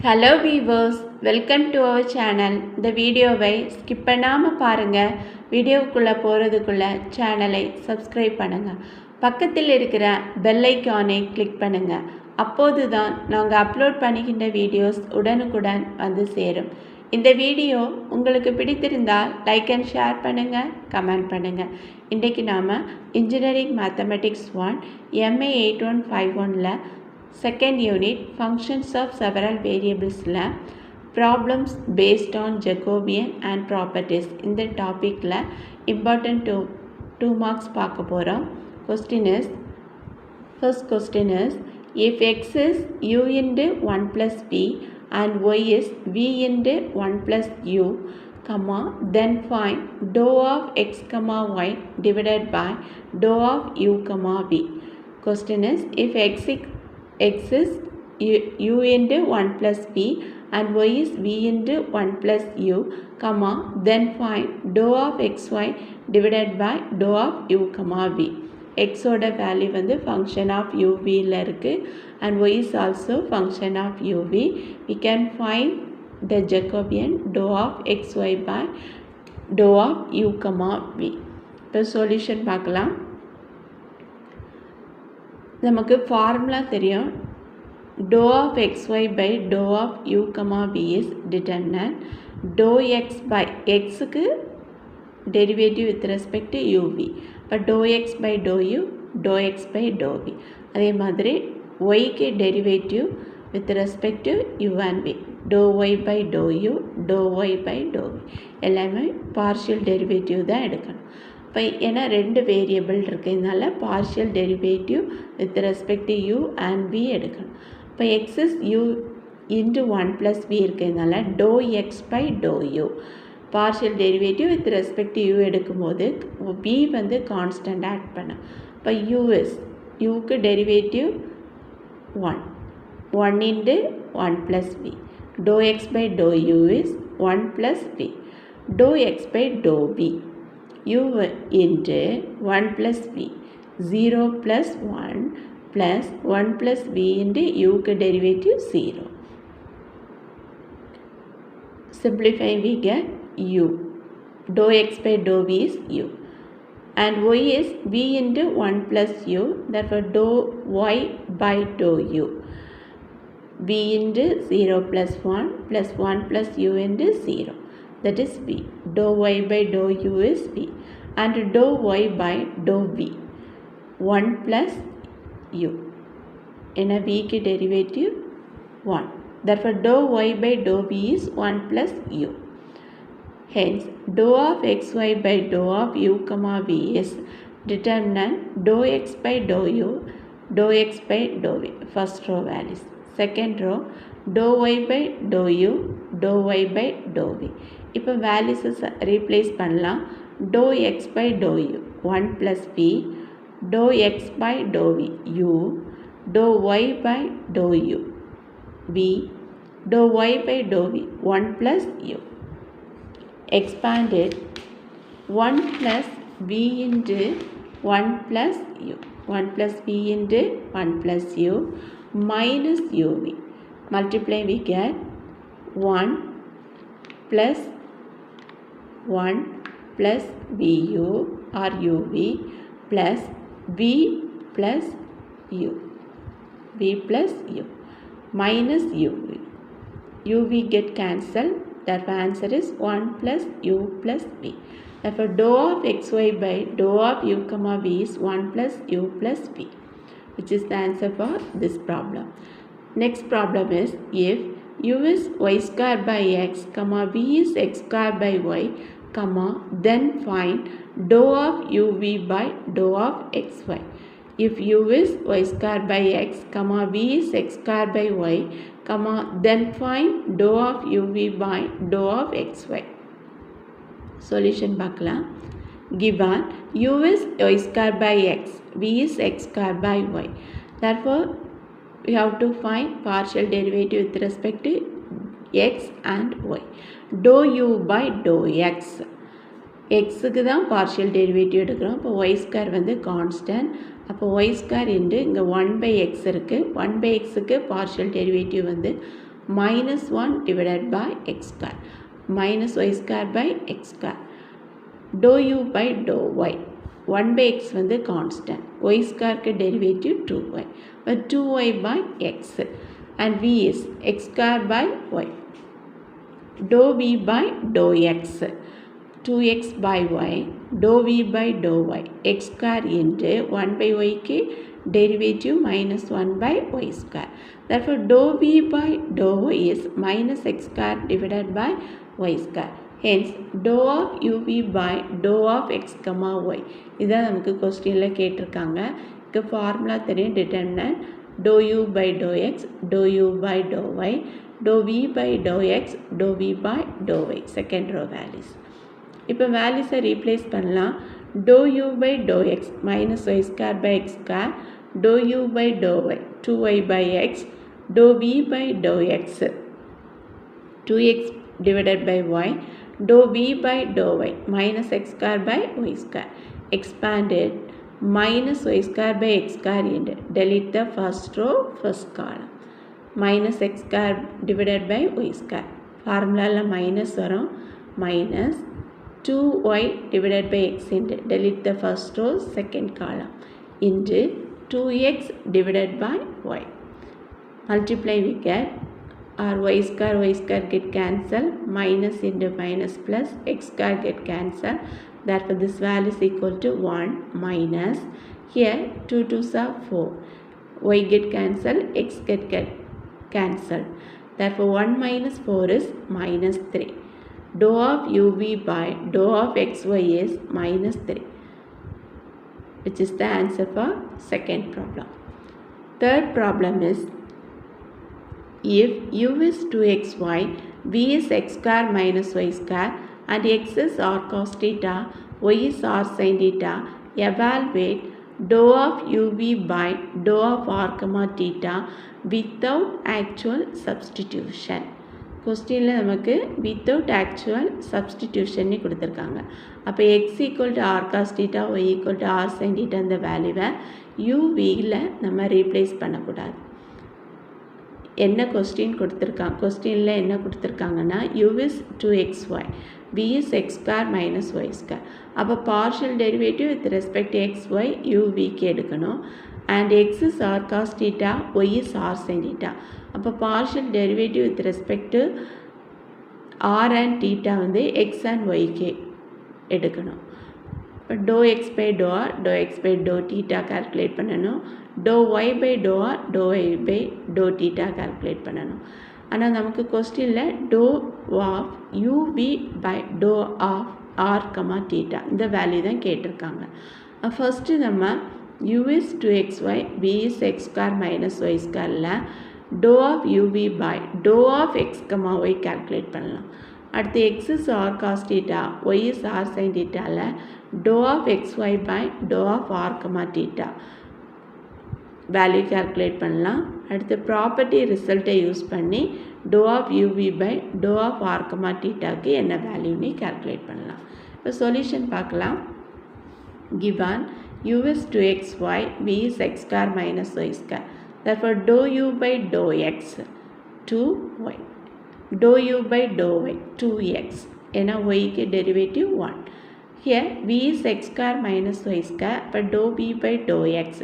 Hello viewers, welcome to our channel. இந்த வீடியோவை skip பண்ணாமல் பாருங்கள். வீடியோக்குள்ளே போகிறதுக்குள்ளே சேனலை சப்ஸ்கிரைப் பண்ணுங்கள். பக்கத்தில் இருக்கிற பெல் ஐக்கானை கிளிக் பண்ணுங்கள். அப்போது தான் நாங்கள் அப்லோட் பண்ணுகின்ற வீடியோஸ் உடனுக்குடன் வந்து சேரும். இந்த வீடியோ உங்களுக்கு பிடித்திருந்தால் லைக் அண்ட் ஷேர் பண்ணுங்கள், கமெண்ட் பண்ணுங்கள். இன்றைக்கு நாம் engineering mathematics 1 MA 8151 second unit functions of several variables problems based on Jacobian and properties இந்த டாபிக்ல important 2 marks பார்க்க போகிறோம். First question is if x is u into 1 plus v and y is v into 1 plus u then find dou of x y divided by dou of u v. Question is if x is u into 1 plus v and y is v into 1 plus u, then find dou of xy divided by dou of u, v. x ஓட value வந்து function of uv ல இருக்கு and y is also function of uv. We can find the Jacobian dou of xy by dou of u, v. இப்போ solution பார்க்கலாம். நமக்கு formula தெரியும். dou of xy by dou of u, v is determinant dou x by xக்கு derivative with respect to uv. இப்போ dou x by dou u, dou x by dou v. அதே மாதிரி yக்கு derivative with respect to u and v. dou y by dou u, dou y by dou v. எல்லாமே partial derivative தான் எடுக்கணும். இப்போ ஏன்னா ரெண்டு வேரியபிள் இருக்கிறதுனால partial derivative with respect to u and v எடுக்கணும். இப்போ x is u into 1 plus v இருக்கிறதுனால dou x by dou u partial derivative with respect to u எடுக்கும்போது v வந்து கான்ஸ்டன்ட் ஆட் பண்ண. இப்போ uக்கு derivative 1 into 1 plus v. dou x by dou u is 1 plus v. dou x by dou v u into 1 plus v 0 plus 1 plus 1 plus v into u derivative 0. Simplify we get u. dou x by dou v is u and y is v into 1 plus u, therefore dou y by dou u v into 0 plus 1 plus 1 plus u into 0, that is v. dou y by dou u is v and dou y by dou v 1 plus u. In a v ki derivative 1. Therefore dou y by dou v is 1 plus u. Hence dou of xy by dou of u, v is determinant dou x by dou u, dou x by dou v. First row values. Second row dou y by dou u, dou y by dou v. இப்போ வேல்யூஸை replace பண்ணலாம். dou x by dou u 1 plus v, dou x by dou v u, dou y by dou u v, dou y by dou v 1 plus u. Expanded 1 plus v into 1 plus u, 1 plus v into 1 plus u minus uv. Multiply we get 1 plus 1 plus vu or uv plus v plus u, v plus u minus uv. uv get cancelled, therefore answer is 1 plus u plus v. Therefore dou of xy by dou of u, v is 1 plus u plus v, which is the answer for this problem. Next problem is if u is y square by x, v is x square by y, then find dou of uv by dou of xy. If u is y square by x, v is x square by y, then find dou of uv by dou of xy. Solution பார்க்கலாம். Given u is y square by x, v is x square by y. Therefore, we have to find partial derivative with respect to x and y. dou u by dou x. xக்கு தான் partial derivative எடுக்கிறோம். இப்போ y square வந்து constant. அப்போ y square into இங்கே 1 by x இருக்குது. 1 by xக்கு partial derivative வந்து minus 1 divided by x square minus y square by x square. Dou u by dou y 1 by x வந்து constant, y square derivative 2y, but 2y by x and v is x square by y. Dou v by dou x 2x by y, dou v by dou y x square into 1 by y के derivative minus 1 by y square. Therefore, dou v by dou y is minus x square divided by y square. Hence, dou of uv by dou of x comma y. இதான் நமக்கு கொஸ்டின்ல கேட்டிருக்காங்க. இதுக்கு formula தெரியும். Determinant dou u by dou x, dou u by dou y, dou v by dou x, dou v by dou y. Second row values. இப்போ வேல்யூஸை replace பண்ணலாம். dou u by dou x minus y square by x square, dou u by dou y 2y by x, dou v by dou x 2x divided by y, dou v by dou y minus x square by y square. Expanded minus y square by x square into delete the first row, first column. Minus x square divided by y square. Formula minus வரும். Minus 2y divided by x into delete the first row, second column into 2x divided by y. Multiply we get our y square get cancelled, minus into minus plus x square get cancelled. Therefore, this value is equal to 1 minus, here 2 2s are 4, y get cancelled, x get cancelled. Therefore, 1 minus 4 is minus 3. Dou of uv by dou of xy is minus 3, which is the answer for second problem. Third problem is, if u is 2xy, v is x square minus y square, and x is r cos theta, y is r sin theta, evaluate dou of uv by dou of r comma theta without actual substitution. கொஸ்டினில் நமக்கு without actual substitution கொடுத்துருக்காங்க. அப்போ x equal to r cos theta, y equal to r sign theta இந்த வேல்யூவை யூவியில் நம்ம replace பண்ணக்கூடாது. என்ன question கொடுத்துருக்காங்க, கொஸ்டினில் என்ன கொடுத்துருக்காங்கன்னா u is 2xy, v is x square minus y square. அப்போ partial derivative with respect xy uvக்கு எடுக்கணும். and x is r cos theta, y is r sin theta. அப்போ partial derivative with respect to r and theta வந்து x and yக்கு எடுக்கணும். இப்போ dou x by dou r, dou x by dou theta calculate பண்ணணும். dou y by dou r, dou y by dou theta calculate பண்ணணும். ஆனால் நமக்கு கொஸ்டினில் dou of uv by dou of r comma theta இந்த value தான் கேட்டிருக்காங்க. First நம்ம u is 2xy, v is x square minus y squareல dou of uv by dou of x comma y calculate பண்ணலாம். அடுத்து x is r cos theta, y is r sin thetaல dou of xy by dou of r comma theta value calculate பண்ணலாம். அடுத்து property ரிசல்ட்டை use பண்ணி dou of uv by dou of r comma thetaக்கு என்ன வேல்யூன்னு calculate பண்ணலாம். இப்போ solution பார்க்கலாம். given u is 2xy, v is x square minus y square. Therefore, dou u by dou x 2y, dou u by dou y 2x. ஏன்னா yக்கு derivative 1. Here v is x square minus y square, but dou v by dou x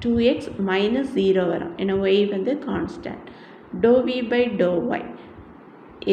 2x minus 0 வரும். ஏன்னா y வந்து constant. Dou v by dou y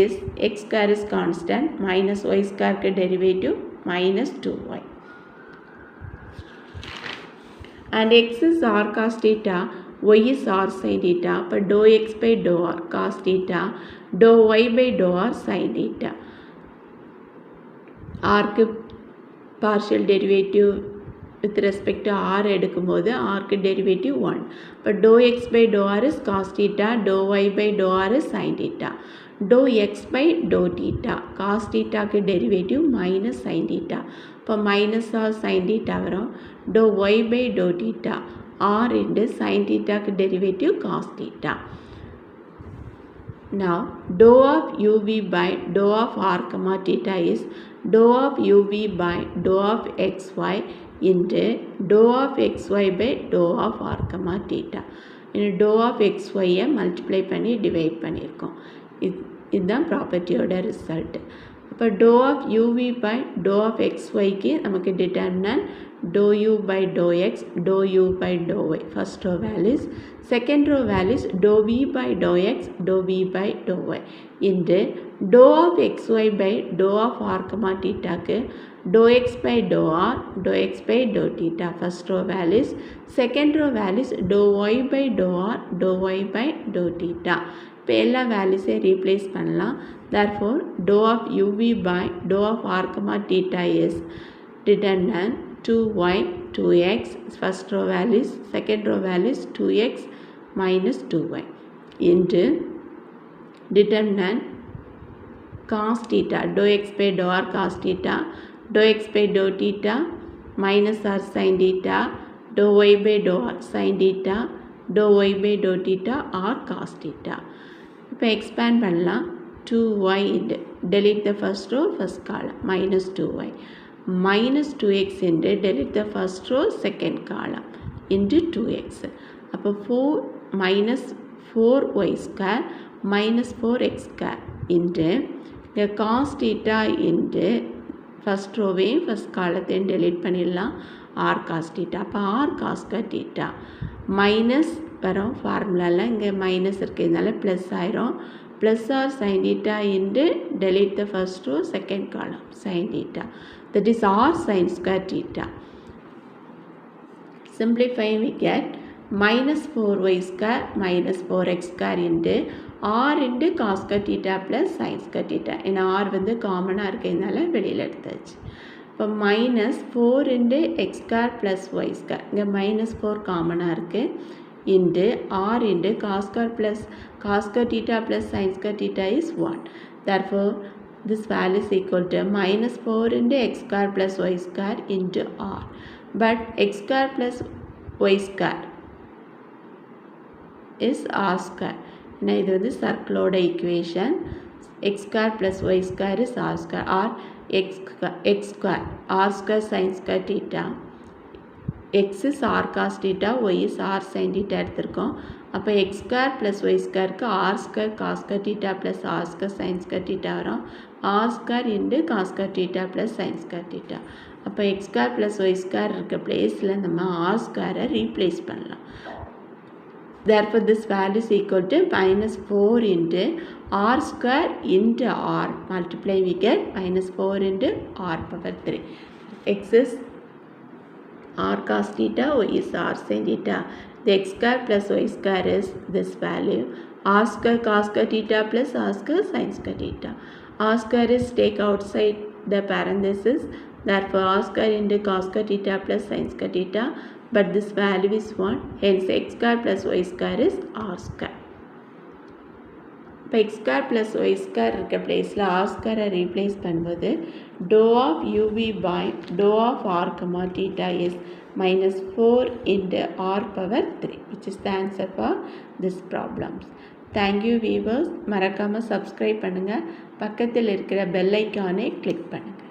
is x square is constant, minus y square derivative minus 2y. And x is r cos theta, y is r sin theta, but dou x by dou r cos theta, dou y by dou r sin theta. r க்கு partial derivative with respect to r எடுக்கும்போது r க்கு derivative 1. but dou x by dou r is cos theta, dou y by dou r is sin theta. dou x by dou theta, cos theta க்கு derivative minus sin theta. இப்போ minus or sin theta வரும். dou y by dou theta, r into sin theta க்கு derivative cos theta. Now, dou of uv by dou of r comma theta is dou of uv by dou of xy into dou of xy by dou of r comma theta. இன்னும் dou of எக்ஸ்ஒய்யை multiply பண்ணி divide பண்ணியிருக்கோம். இதுதான் ப்ராப்பர்ட்டியோட result. அப்போ dou of uv by dou of எக்ஸ்ஒய்க்கு நமக்கு determinant dou u by dou x dou u by dou y first row values. Second row values dou v by dou x dou v by dou y into dou of xy by dou of r comma டீட்டாக்கு dou x by dou r, dou x by dou theta first row values, second row values dou y by dou r, dou y by dou theta. இப்போ எல்லா வேல்யூஸை replace பண்ணலாம். therefore dou of uv by dou of r comma theta is determinant 2y 2x first row values, second row values 2x minus 2y into determinant cos theta dou x by dou r cos theta dou x by dou theta minus r sin theta dou y by dou r sin theta dou y by dou theta r cos theta. இப்போ expand பண்ணலாம். 2y into delete the first row first column minus 2y minus 2x into delete the first row second column into 2x. அப்போ 4 minus 4y square minus 4x square into the cos theta into first ரோவையும் first காலத்தையும் delete பண்ணிடலாம். R cos theta. அப்போ r காஸ்க theta minus வரும் ஃபார்முலாவில். இங்கே minus இருக்கிறதுனால ப்ளஸ் ஆயிரும். Plus r sign theta into delete the first row second column sine theta that is r sine square theta. Simplifying we get minus 4y square minus 4x square into r into cos theta plus sin theta. ஏன்னா r வந்து காமனாக இருக்கிறதுனால வெளியில் எடுத்தாச்சு. இப்போ minus 4 into x square plus y square இங்கே minus 4 காமனாக இருக்குது into r into cos plus theta plus sin theta is 1. Therefore this value is equal to minus 4 into x square plus y square into r. But x square plus y square is r square. Now இது வந்து சர்க்கிளோட equation. x square plus y square is r square or x square r square sin square theta. x is r cos theta, y is r sin theta எடுத்திருக்கோம். அப்போ x square plus y squareக்கு r square cos theta plus r square sin square theta வரும். r square into cos theta plus sin square theta. அப்போ x square plus y square இருக்க பிளேஸில் நம்ம r square replace பண்ணலாம். Therefore this value is equal to minus 4 into r square into r multiply we get minus 4 into r power 3. X is r cos theta, y is r sin theta. The x square plus y square is this value r square cos theta plus r square sin theta. R square is take outside the parenthesis. Therefore r square into cos theta plus sin theta. But this value is 1. Hence x square plus y square is r square. இப்போ x square plus y square இருக்க பிளேஸில் r square replace பண்ணும்போது dou of uv by dou of r comma theta is minus 4 into r power 3 which is the answer for this problems. Thank you viewers. மறக்காமல் subscribe பண்ணுங்கள். பக்கத்தில் இருக்கிற bell ஐக்கானை click பண்ணுங்கள்.